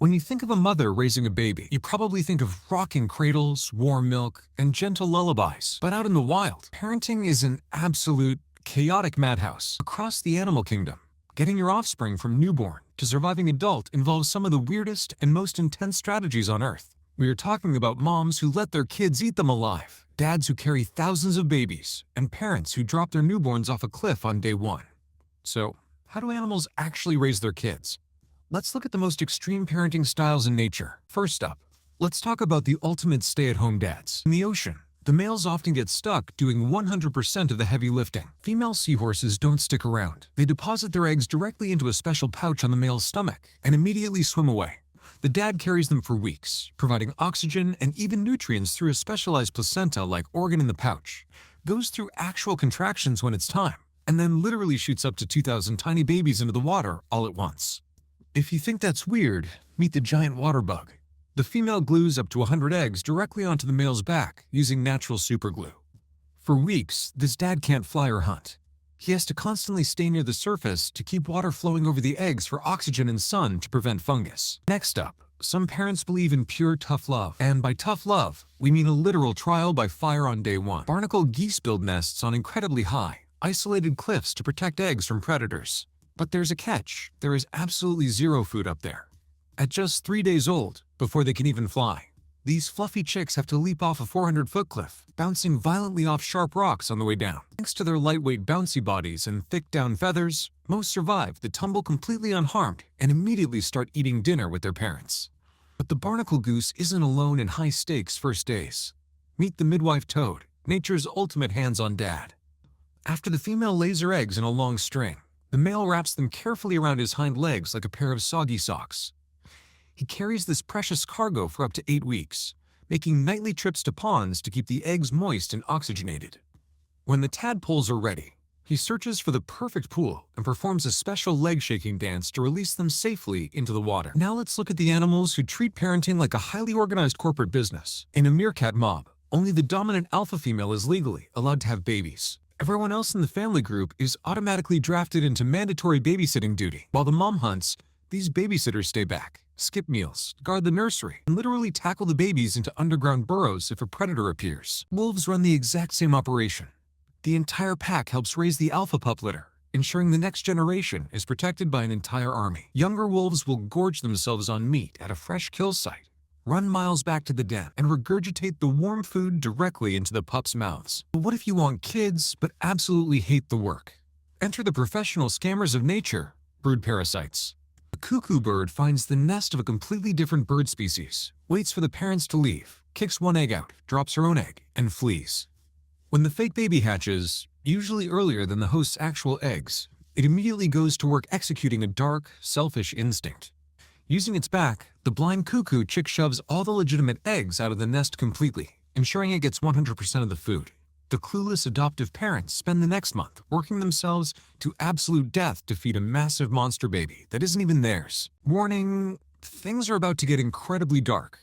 When you think of a mother raising a baby, you probably think of rocking cradles, warm milk, and gentle lullabies. But out in the wild, parenting is an absolute chaotic madhouse. Across the animal kingdom, getting your offspring from newborn to surviving adult involves some of the weirdest and most intense strategies on Earth. We are talking about moms who let their kids eat them alive, dads who carry thousands of babies, and parents who drop their newborns off a cliff on day one. So, how do animals actually raise their kids? Let's look at the most extreme parenting styles in nature. First up, let's talk about the ultimate stay-at-home dads. In the ocean, the males often get stuck doing 100% of the heavy lifting. Female seahorses don't stick around. They deposit their eggs directly into a special pouch on the male's stomach and immediately swim away. The dad carries them for weeks, providing oxygen and even nutrients through a specialized placenta-like organ in the pouch, goes through actual contractions when it's time, and then literally shoots up to 2,000 tiny babies into the water all at once. If you think that's weird, meet the giant water bug. The female glues up to 100 eggs directly onto the male's back using natural superglue. For weeks, this dad can't fly or hunt. He has to constantly stay near the surface to keep water flowing over the eggs for oxygen and sun to prevent fungus. Next up, some parents believe in pure tough love. And by tough love, we mean a literal trial by fire on day one. Barnacle geese build nests on incredibly high, isolated cliffs to protect eggs from predators. But there's a catch. There is absolutely zero food up there. At just 3 days old, before they can even fly, these fluffy chicks have to leap off a 400-foot cliff, bouncing violently off sharp rocks on the way down. Thanks to their lightweight bouncy bodies and thick down feathers, most survive the tumble completely unharmed and immediately start eating dinner with their parents. But the barnacle goose isn't alone in high-stakes first days. Meet the midwife toad, nature's ultimate hands-on dad. After the female lays her eggs in a long string, the male wraps them carefully around his hind legs like a pair of soggy socks. He carries this precious cargo for up to 8 weeks, making nightly trips to ponds to keep the eggs moist and oxygenated. When the tadpoles are ready, he searches for the perfect pool and performs a special leg-shaking dance to release them safely into the water. Now let's look at the animals who treat parenting like a highly organized corporate business. In a meerkat mob, only the dominant alpha female is legally allowed to have babies. Everyone else in the family group is automatically drafted into mandatory babysitting duty. While the mom hunts, these babysitters stay back, skip meals, guard the nursery, and literally tackle the babies into underground burrows if a predator appears. Wolves run the exact same operation. The entire pack helps raise the alpha pup litter, ensuring the next generation is protected by an entire army. Younger wolves will gorge themselves on meat at a fresh kill site, run miles back to the den, and regurgitate the warm food directly into the pups' mouths. But what if you want kids but absolutely hate the work? Enter the professional scammers of nature, brood parasites. The cuckoo bird finds the nest of a completely different bird species, waits for the parents to leave, kicks one egg out, drops her own egg, and flees. When the fake baby hatches, usually earlier than the host's actual eggs, it immediately goes to work executing a dark, selfish instinct. Using its back, the blind cuckoo chick shoves all the legitimate eggs out of the nest completely, ensuring it gets 100% of the food. The clueless adoptive parents spend the next month working themselves to absolute death to feed a massive monster baby that isn't even theirs. Warning, things are about to get incredibly dark,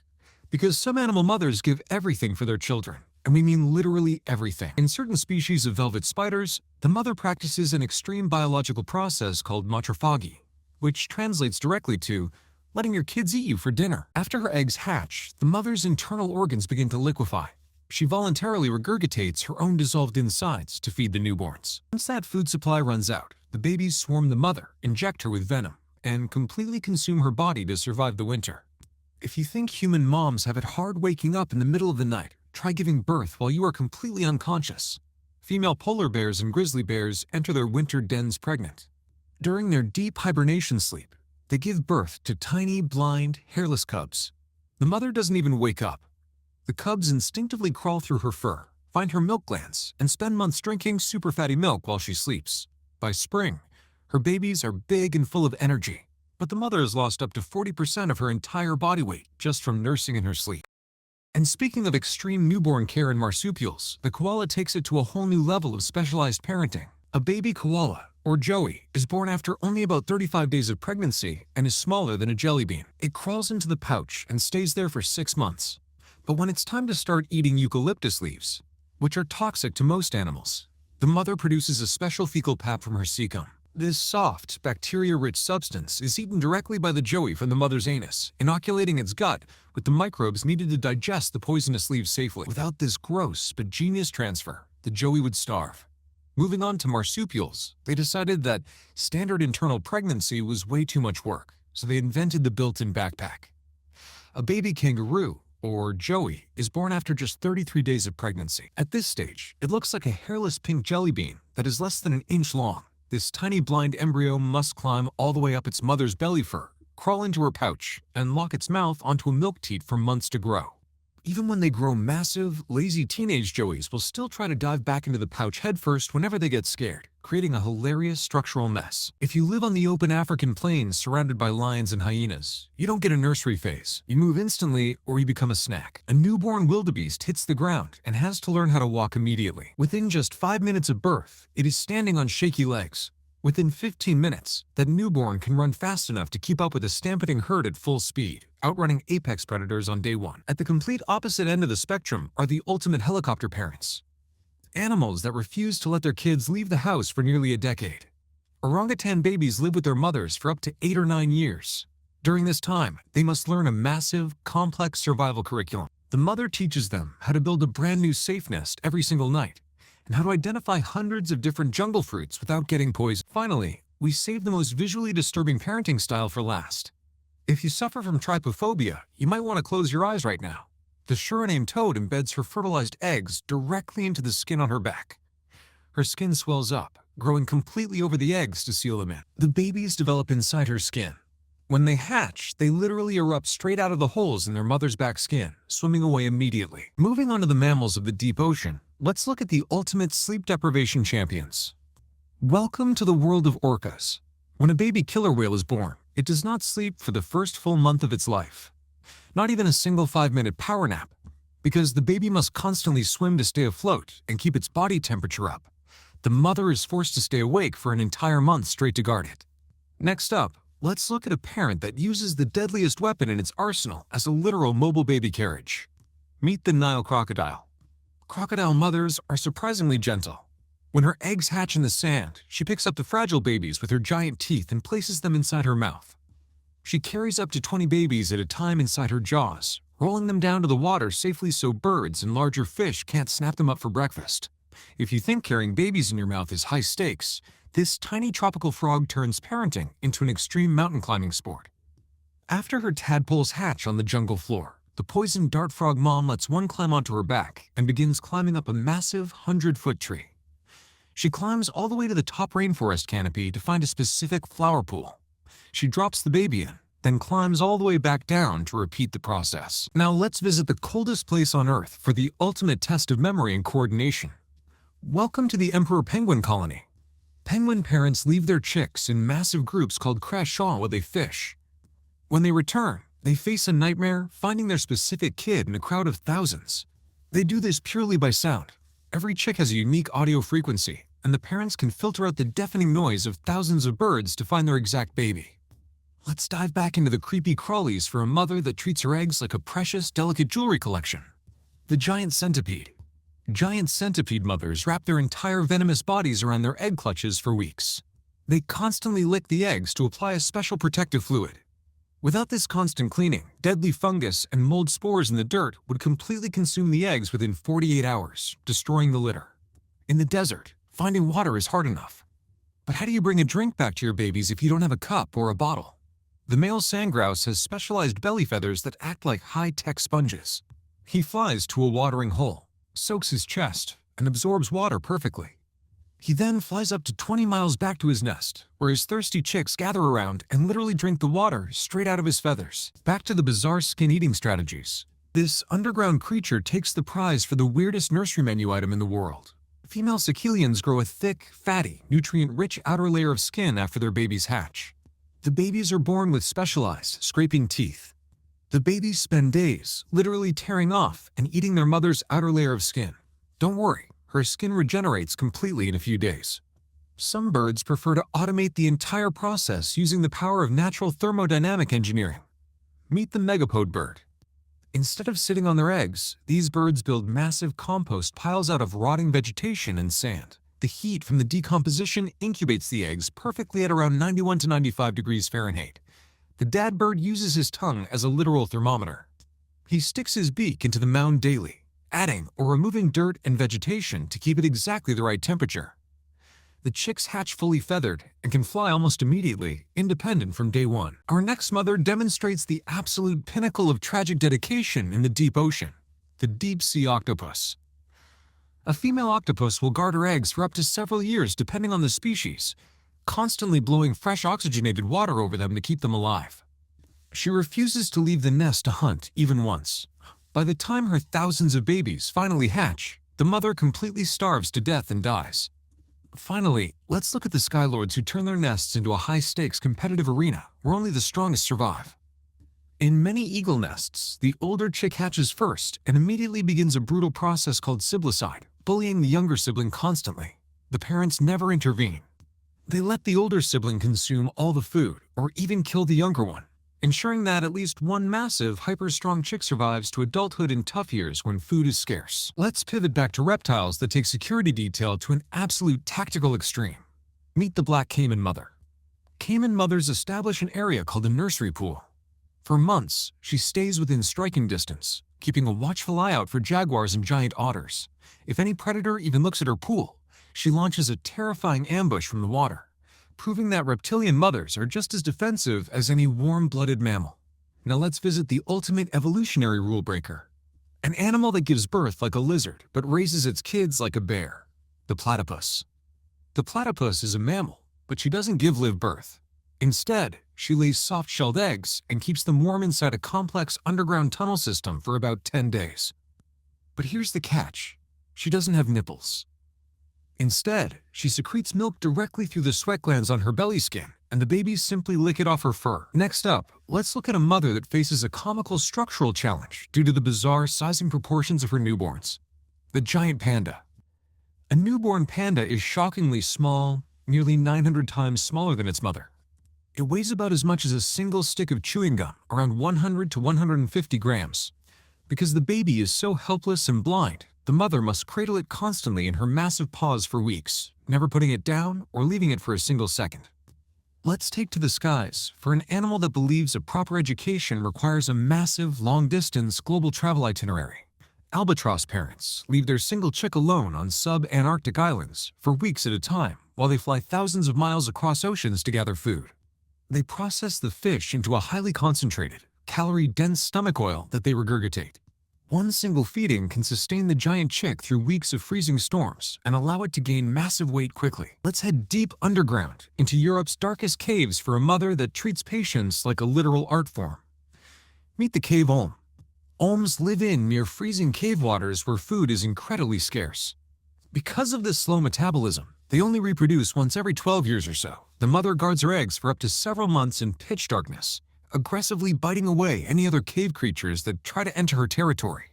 because some animal mothers give everything for their children, and we mean literally everything. In certain species of velvet spiders, the mother practices an extreme biological process called matrophagy, which translates directly to letting your kids eat you for dinner. After her eggs hatch, the mother's internal organs begin to liquefy. She voluntarily regurgitates her own dissolved insides to feed the newborns. Once that food supply runs out, the babies swarm the mother, inject her with venom, and completely consume her body to survive the winter. If you think human moms have it hard waking up in the middle of the night, try giving birth while you are completely unconscious. Female polar bears and grizzly bears enter their winter dens pregnant. During their deep hibernation sleep, they give birth to tiny, blind, hairless cubs. The mother doesn't even wake up. The cubs instinctively crawl through her fur, find her milk glands, and spend months drinking super fatty milk while she sleeps. By spring, her babies are big and full of energy, but the mother has lost up to 40% of her entire body weight just from nursing in her sleep. And speaking of extreme newborn care in marsupials, the koala takes it to a whole new level of specialized parenting. A baby koala, or joey, is born after only about 35 days of pregnancy and is smaller than a jelly bean. It crawls into the pouch and stays there for 6 months. But when it's time to start eating eucalyptus leaves, which are toxic to most animals, the mother produces a special fecal pap from her cecum. This soft, bacteria-rich substance is eaten directly by the joey from the mother's anus, inoculating its gut with the microbes needed to digest the poisonous leaves safely. Without this gross but genius transfer, the joey would starve. Moving on to marsupials, they decided that standard internal pregnancy was way too much work, so they invented the built-in backpack. A baby kangaroo, or joey, is born after just 33 days of pregnancy. At this stage, it looks like a hairless pink jelly bean that is less than an inch long. This tiny blind embryo must climb all the way up its mother's belly fur, crawl into her pouch, and lock its mouth onto a milk teat for months to grow. Even when they grow massive, lazy teenage joeys will still try to dive back into the pouch headfirst whenever they get scared, creating a hilarious structural mess. If you live on the open African plains surrounded by lions and hyenas, you don't get a nursery phase. You move instantly or you become a snack. A newborn wildebeest hits the ground and has to learn how to walk immediately. Within just 5 minutes of birth, it is standing on shaky legs. Within 15 minutes, that newborn can run fast enough to keep up with a stampeding herd at full speed, outrunning apex predators on day one. At the complete opposite end of the spectrum are the ultimate helicopter parents. Animals that refuse to let their kids leave the house for nearly a decade. Orangutan babies live with their mothers for up to 8 or 9 years. During this time, they must learn a massive, complex survival curriculum. The mother teaches them how to build a brand new safe nest every single night, and how to identify hundreds of different jungle fruits without getting poisoned. Finally, we save the most visually disturbing parenting style for last. If you suffer from trypophobia, you might want to close your eyes right now. The Suriname toad embeds her fertilized eggs directly into the skin on her back. Her skin swells up, growing completely over the eggs to seal them in. The babies develop inside her skin. When they hatch, they literally erupt straight out of the holes in their mother's back skin, swimming away immediately. Moving on to the mammals of the deep ocean, let's look at the ultimate sleep deprivation champions. Welcome to the world of orcas. When a baby killer whale is born, it does not sleep for the first full month of its life. Not even a single 5-minute power nap, because the baby must constantly swim to stay afloat and keep its body temperature up. The mother is forced to stay awake for an entire month straight to guard it. Next up, let's look at a parent that uses the deadliest weapon in its arsenal as a literal mobile baby carriage. Meet the Nile crocodile. Crocodile mothers are surprisingly gentle. When her eggs hatch in the sand, she picks up the fragile babies with her giant teeth and places them inside her mouth. She carries up to 20 babies at a time inside her jaws, rolling them down to the water safely so birds and larger fish can't snap them up for breakfast. If you think carrying babies in your mouth is high stakes, this tiny tropical frog turns parenting into an extreme mountain climbing sport. After her tadpoles hatch on the jungle floor, the poisoned dart frog mom lets one climb onto her back and begins climbing up a massive 100-foot tree. She climbs all the way to the top rainforest canopy to find a specific flower pool. She drops the baby in, then climbs all the way back down to repeat the process. Now let's visit the coldest place on Earth for the ultimate test of memory and coordination. Welcome to the emperor penguin colony. Penguin parents leave their chicks in massive groups called crachats while they fish. When they return, they face a nightmare finding their specific kid in a crowd of thousands. They do this purely by sound. Every chick has a unique audio frequency, and the parents can filter out the deafening noise of thousands of birds to find their exact baby. Let's dive back into the creepy crawlies for a mother that treats her eggs like a precious, delicate jewelry collection. The giant centipede. Giant centipede mothers wrap their entire venomous bodies around their egg clutches for weeks. They constantly lick the eggs to apply a special protective fluid. Without this constant cleaning, deadly fungus and mold spores in the dirt would completely consume the eggs within 48 hours, destroying the litter. In the desert, finding water is hard enough. But how do you bring a drink back to your babies if you don't have a cup or a bottle? The male sandgrouse has specialized belly feathers that act like high-tech sponges. He flies to a watering hole, soaks his chest, and absorbs water perfectly. He then flies up to 20 miles back to his nest, where his thirsty chicks gather around and literally drink the water straight out of his feathers. Back to the bizarre skin-eating strategies. This underground creature takes the prize for the weirdest nursery menu item in the world. Female Secilians grow a thick, fatty, nutrient-rich outer layer of skin after their babies hatch. The babies are born with specialized, scraping teeth. The babies spend days, literally tearing off and eating their mother's outer layer of skin. Don't worry, her skin regenerates completely in a few days. Some birds prefer to automate the entire process using the power of natural thermodynamic engineering. Meet the megapode bird. Instead of sitting on their eggs, these birds build massive compost piles out of rotting vegetation and sand. The heat from the decomposition incubates the eggs perfectly at around 91 to 95 degrees Fahrenheit. The dad bird uses his tongue as a literal thermometer. He sticks his beak into the mound daily, adding or removing dirt and vegetation to keep it exactly the right temperature. The chicks hatch fully feathered and can fly almost immediately, independent from day one. Our next mother demonstrates the absolute pinnacle of tragic dedication in the deep ocean, the deep-sea octopus. A female octopus will guard her eggs for up to several years depending on the species, constantly blowing fresh oxygenated water over them to keep them alive. She refuses to leave the nest to hunt even once. By the time her thousands of babies finally hatch, the mother completely starves to death and dies. Finally, let's look at the skylords who turn their nests into a high-stakes competitive arena where only the strongest survive. In many eagle nests, the older chick hatches first and immediately begins a brutal process called siblicide, bullying the younger sibling constantly. The parents never intervene. They let the older sibling consume all the food or even kill the younger one, ensuring that at least one massive, hyper-strong chick survives to adulthood in tough years when food is scarce. Let's pivot back to reptiles that take security detail to an absolute tactical extreme. Meet the black caiman mother. Caiman mothers establish an area called a nursery pool. For months, she stays within striking distance, keeping a watchful eye out for jaguars and giant otters. If any predator even looks at her pool, she launches a terrifying ambush from the water, proving that reptilian mothers are just as defensive as any warm-blooded mammal. Now let's visit the ultimate evolutionary rule breaker. An animal that gives birth like a lizard but raises its kids like a bear. The platypus. The platypus is a mammal, but she doesn't give live birth. Instead, she lays soft-shelled eggs and keeps them warm inside a complex underground tunnel system for about 10 days. But here's the catch. She doesn't have nipples. Instead, she secretes milk directly through the sweat glands on her belly skin, and the babies simply lick it off her fur. Next up, let's look at a mother that faces a comical structural challenge due to the bizarre sizing proportions of her newborns. The giant panda. A newborn panda is shockingly small, nearly 900 times smaller than its mother. It weighs about as much as a single stick of chewing gum, around 100 to 150 grams. Because the baby is so helpless and blind, the mother must cradle it constantly in her massive paws for weeks, never putting it down or leaving it for a single second. Let's take to the skies for an animal that believes a proper education requires a massive, long-distance global travel itinerary. Albatross parents leave their single chick alone on sub-Antarctic islands for weeks at a time while they fly thousands of miles across oceans to gather food. They process the fish into a highly concentrated, calorie-dense stomach oil that they regurgitate. One single feeding can sustain the giant chick through weeks of freezing storms and allow it to gain massive weight quickly. Let's head deep underground into Europe's darkest caves for a mother that treats patients like a literal art form. Meet the cave olm. Olms live in near freezing cave waters where food is incredibly scarce. Because of this slow metabolism, they only reproduce once every 12 years or so. The mother guards her eggs for up to several months in pitch darkness, aggressively biting away any other cave creatures that try to enter her territory.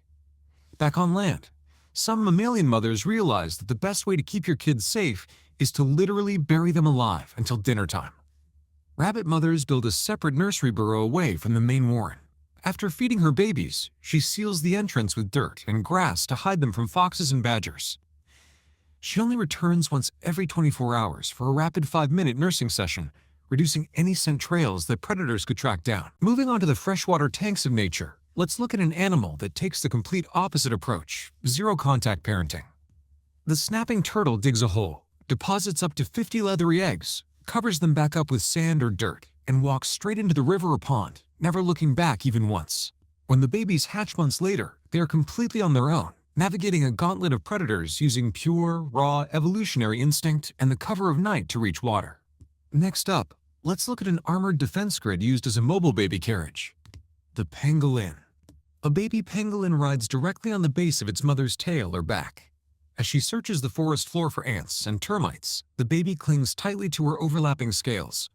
Back on land, some mammalian mothers realize that the best way to keep your kids safe is to literally bury them alive until dinner time. Rabbit mothers build a separate nursery burrow away from the main warren. After feeding her babies, she seals the entrance with dirt and grass to hide them from foxes and badgers. She only returns once every 24 hours for a rapid 5-minute nursing session, reducing any scent trails that predators could track down. Moving on to the freshwater tanks of nature, let's look at an animal that takes the complete opposite approach: zero-contact parenting. The snapping turtle digs a hole, deposits up to 50 leathery eggs, covers them back up with sand or dirt, and walks straight into the river or pond, never looking back even once. When the babies hatch months later, they are completely on their own, navigating a gauntlet of predators using pure, raw, evolutionary instinct and the cover of night to reach water. Next up, let's look at an armored defense grid used as a mobile baby carriage. The pangolin. A baby pangolin rides directly on the base of its mother's tail or back. As she searches the forest floor for ants and termites, the baby clings tightly to her overlapping scales.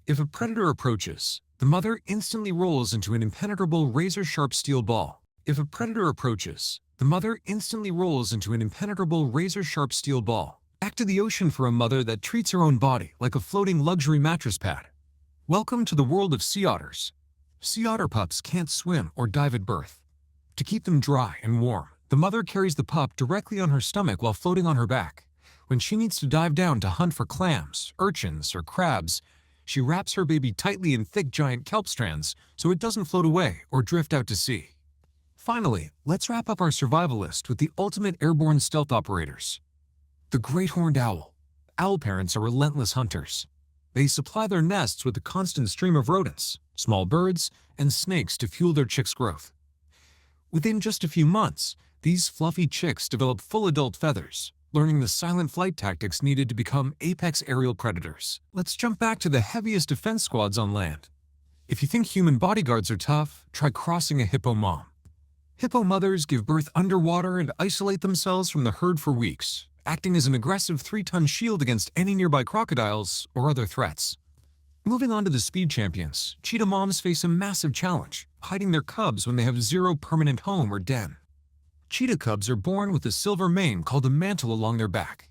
If a predator approaches, the mother instantly rolls into an impenetrable razor-sharp steel ball. If a predator approaches, the mother instantly rolls into an impenetrable razor-sharp steel ball. Back to the ocean for a mother that treats her own body like a floating luxury mattress pad. Welcome to the world of sea otters. Sea otter pups can't swim or dive at birth. To keep them dry and warm, the mother carries the pup directly on her stomach while floating on her back, When she needs to dive down to hunt for clams, urchins, or crabs, she wraps her baby tightly in thick giant kelp strands so it doesn't float away or drift out to sea. Finally, let's wrap up our survival list with the ultimate airborne stealth operators. The great horned owl. Owl parents are relentless hunters. They supply their nests with a constant stream of rodents, small birds, and snakes to fuel their chicks' growth. Within just a few months, these fluffy chicks develop full adult feathers, learning the silent flight tactics needed to become apex aerial predators. Let's jump back to the heaviest defense squads on land. If you think human bodyguards are tough, try crossing a hippo mom. Hippo mothers give birth underwater and isolate themselves from the herd for weeks, acting as an aggressive 3-ton shield against any nearby crocodiles or other threats. Moving on to the speed champions, cheetah moms face a massive challenge, hiding their cubs when they have zero permanent home or den. Cheetah cubs are born with a silver mane called a mantle along their back.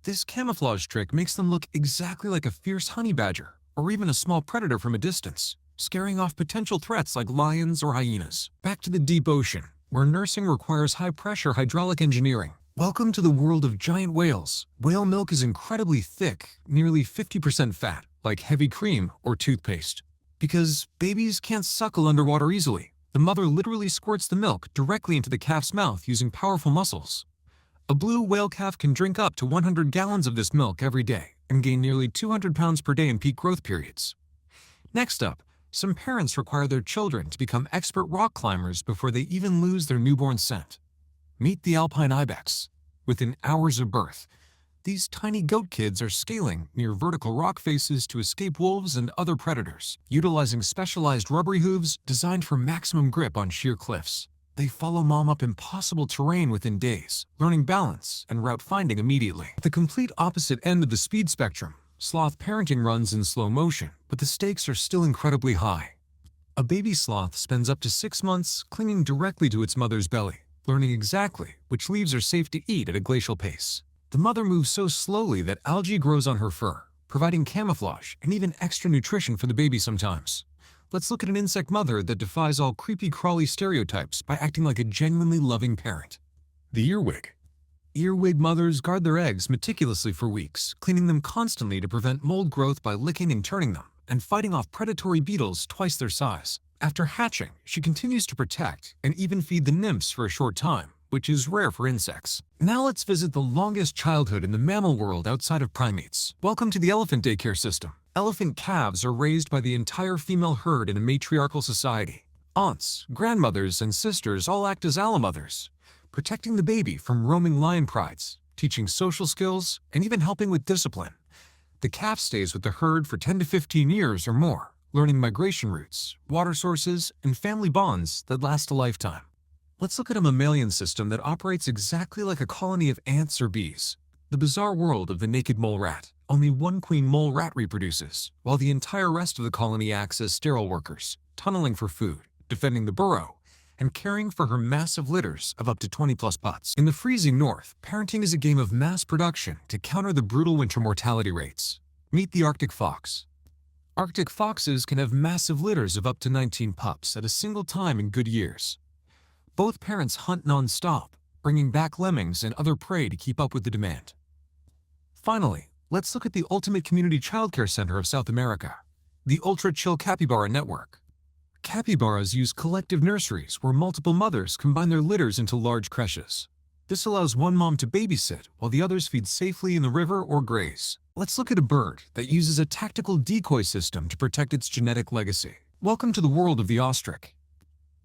This camouflage trick makes them look exactly like a fierce honey badger or even a small predator from a distance, scaring off potential threats like lions or hyenas. Back to the deep ocean, where nursing requires high-pressure hydraulic engineering. Welcome to the world of giant whales. Whale milk is incredibly thick, nearly 50% fat, like heavy cream or toothpaste. Because babies can't suckle underwater easily, the mother literally squirts the milk directly into the calf's mouth using powerful muscles. A blue whale calf can drink up to 100 gallons of this milk every day and gain nearly 200 pounds per day in peak growth periods. Next up, some parents require their children to become expert rock climbers before they even lose their newborn scent. Meet the alpine ibex. Within hours of birth, these tiny goat kids are scaling near vertical rock faces to escape wolves and other predators, utilizing specialized rubbery hooves designed for maximum grip on sheer cliffs. They follow mom up impossible terrain within days, learning balance and route finding immediately. At the complete opposite end of the speed spectrum, sloth parenting runs in slow motion, but the stakes are still incredibly high. A baby sloth spends up to 6 months clinging directly to its mother's belly, learning exactly which leaves are safe to eat at a glacial pace. The mother moves so slowly that algae grows on her fur, providing camouflage and even extra nutrition for the baby sometimes. Let's look at an insect mother that defies all creepy-crawly stereotypes by acting like a genuinely loving parent. The earwig. Earwig mothers guard their eggs meticulously for weeks, cleaning them constantly to prevent mold growth by licking and turning them, and fighting off predatory beetles twice their size. After hatching, she continues to protect and even feed the nymphs for a short time, which is rare for insects. Now let's visit the longest childhood in the mammal world outside of primates. Welcome to the elephant daycare system. Elephant calves are raised by the entire female herd in a matriarchal society. Aunts, grandmothers, and sisters all act as allomothers, protecting the baby from roaming lion prides, teaching social skills, and even helping with discipline. The calf stays with the herd for 10 to 15 years or more, learning migration routes, water sources, and family bonds that last a lifetime. Let's look at a mammalian system that operates exactly like a colony of ants or bees. The bizarre world of the naked mole rat. Only one queen mole rat reproduces, while the entire rest of the colony acts as sterile workers, tunneling for food, defending the burrow, and caring for her massive litters of up to 20+ putts. In the freezing north, parenting is a game of mass production to counter the brutal winter mortality rates. Meet the Arctic fox. Arctic foxes can have massive litters of up to 19 pups at a single time in good years. Both parents hunt non-stop, bringing back lemmings and other prey to keep up with the demand. Finally, let's look at the ultimate community childcare center of South America, the Ultra Chill Capybara Network. Capybaras use collective nurseries where multiple mothers combine their litters into large creches. This allows one mom to babysit while the others feed safely in the river or graze. Let's look at a bird that uses a tactical decoy system to protect its genetic legacy. Welcome to the world of the ostrich.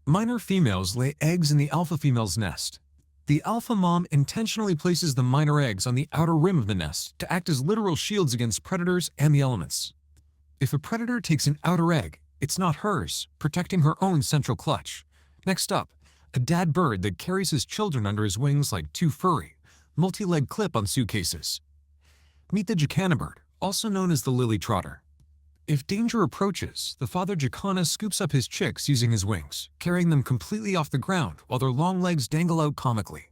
Minor females lay eggs in the alpha female's nest. The alpha mom intentionally places the minor eggs on the outer rim of the nest to act as literal shields against predators and the elements. If a predator takes an outer egg, it's not hers, protecting her own central clutch. Next up, a dad bird that carries his children under his wings like two furry, multi-leg clip-on suitcases. Meet the jacana bird, also known as the lily trotter. If danger approaches, the father jacana scoops up his chicks using his wings, carrying them completely off the ground while their long legs dangle out comically.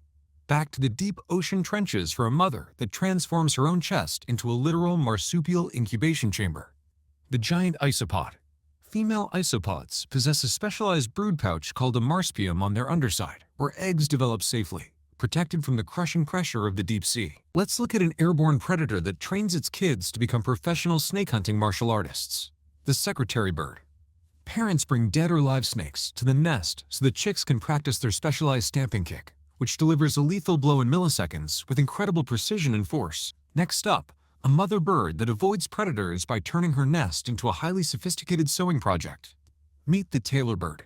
Back to the deep ocean trenches for a mother that transforms her own chest into a literal marsupial incubation chamber. The giant isopod. Female isopods possess a specialized brood pouch called a marsupium on their underside, where eggs develop safely. protected from the crushing pressure of the deep sea. Let's look at an airborne predator that trains its kids to become professional snake hunting martial artists. The secretary bird. Parents bring dead or live snakes to the nest so the chicks can practice their specialized stamping kick, which delivers a lethal blow in milliseconds with incredible precision and force. Next up, a mother bird that avoids predators by turning her nest into a highly sophisticated sewing project. Meet the tailor bird.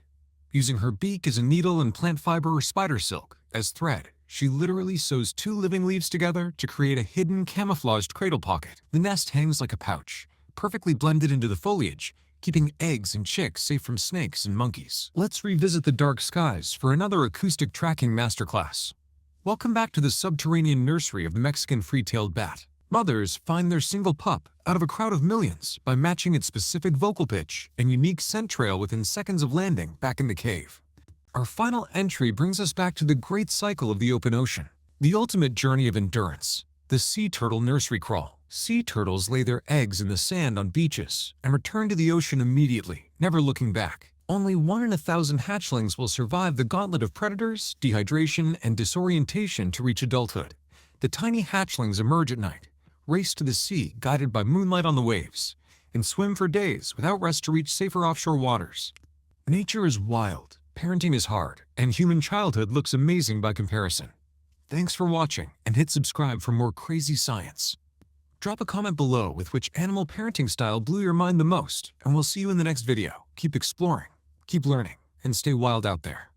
Using her beak as a needle and plant fiber or spider silk as thread, she literally sews two living leaves together to create a hidden camouflaged cradle pocket. The nest hangs like a pouch, perfectly blended into the foliage, keeping eggs and chicks safe from snakes and monkeys. Let's revisit the dark skies for another acoustic tracking masterclass. Welcome back to the subterranean nursery of the Mexican free-tailed bat. Mothers find their single pup out of a crowd of millions by matching its specific vocal pitch and unique scent trail within seconds of landing back in the cave. Our final entry brings us back to the great cycle of the open ocean, the ultimate journey of endurance, the sea turtle nursery crawl. Sea turtles lay their eggs in the sand on beaches and return to the ocean immediately, never looking back. Only 1 in 1,000 hatchlings will survive the gauntlet of predators, dehydration, and disorientation to reach adulthood. The tiny hatchlings emerge at night, race to the sea guided by moonlight on the waves, and swim for days without rest to reach safer offshore waters. Nature is wild, parenting is hard, and human childhood looks amazing by comparison. Thanks for watching, and hit subscribe for more crazy science. Drop a comment below with which animal parenting style blew your mind the most, and we'll see you in the next video. Keep exploring, keep learning, and stay wild out there.